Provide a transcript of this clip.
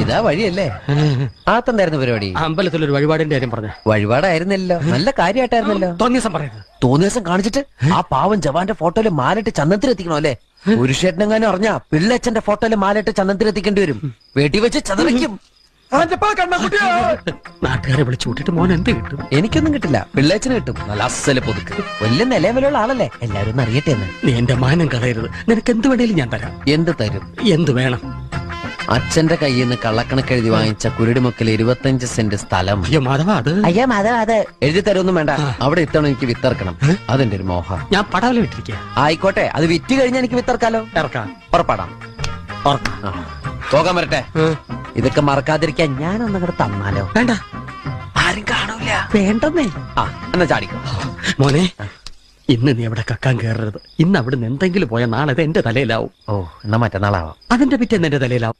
ഇതാ വഴിയല്ലേ? ആത്തെന്തായിരുന്നു പരിപാടി? അമ്പലത്തിലൊരു വഴിപാടിന്റെ കാര്യം പറഞ്ഞ. വഴിപാടായിരുന്നല്ലോ, നല്ല കാര്യമായിട്ടായിരുന്നല്ലോ. തോന്നിയ ദിവസം പറയുന്നത്. തോന്നിയ ദിവസം കാണിച്ചിട്ട് ആ പാവം ജവാന്റെ ഫോട്ടോയില് മാലിട്ട് ചന്ദനത്തിൽ എത്തിക്കണോ അല്ലേ? പുരുഷേട്ടനെങ്ങാനും അറിഞ്ഞാ പിള്ളേച്ചന്റെ ഫോട്ടോയില് മാലിട്ട് ചന്ദനത്തിൽ എത്തിക്കേണ്ടി വരും. വെട്ടി വെച്ച് ചതറിക്കും. നാട്ടുകാരെ വിളിച്ചു കൂട്ടിട്ട് മോൻ എന്ത് കിട്ടും? എനിക്കൊന്നും കിട്ടില്ല, പിള്ളേച്ചന് കിട്ടും. നല്ല അസല് പുതുക്ക്. വലിയ നിലവിലുള്ള ആളല്ലേ, എല്ലാരും ഒന്ന് അറിയട്ടെ എന്ന്. നീ എന്റെ മാനം കളയരുത്. നിനക്ക് എന്ത് വേണേലും ഞാൻ തരാം. എന്ത് തരും? എന്ത് വേണം? അച്ഛന്റെ കയ്യിൽ നിന്ന് കള്ളക്കണക്ക് എഴുതി വാങ്ങിച്ച കുരുടിമുക്കിൽ 25 സെന്റ് സ്ഥലം. അയ്യോ മാധവ, അത് അയ്യോ മാധവ, അത് എഴുതി തരൊന്നും വേണ്ട. അവിടെ ഇത്തവണ എനിക്ക് വിത്തറക്കണം. അതെന്റെ ഒരു മോഹം. ഞാൻ പടവല വിട്ടിരിക്കുക. ആയിക്കോട്ടെ, അത് വിറ്റ് കഴിഞ്ഞാൽ എനിക്ക് വിത്തറക്കാലോ. ഇറക്കാം. പുറപ്പെടാം. പോകാൻ വരട്ടെ. ഇതൊക്കെ മറക്കാതിരിക്കാൻ ഞാനൊന്നും കൂടെ തന്നാലോ? വേണ്ട, ആരും കാണൂല. വേണ്ടെന്നേ. എന്നാ ചാടിക്കോ മോനെ. ഇന്ന് നീ അവിടെ കക്കാൻ കയറരുത്. ഇന്ന് അവിടെ നിന്ന് എന്തെങ്കിലും പോയാൽ നാളെ അത് എന്റെ തലയിലാവും. ഓ, എന്നാ മറ്റന്നാളാവാം. അതിന്റെ പിറ്റേന്ന് എന്റെ തലയിലാവും.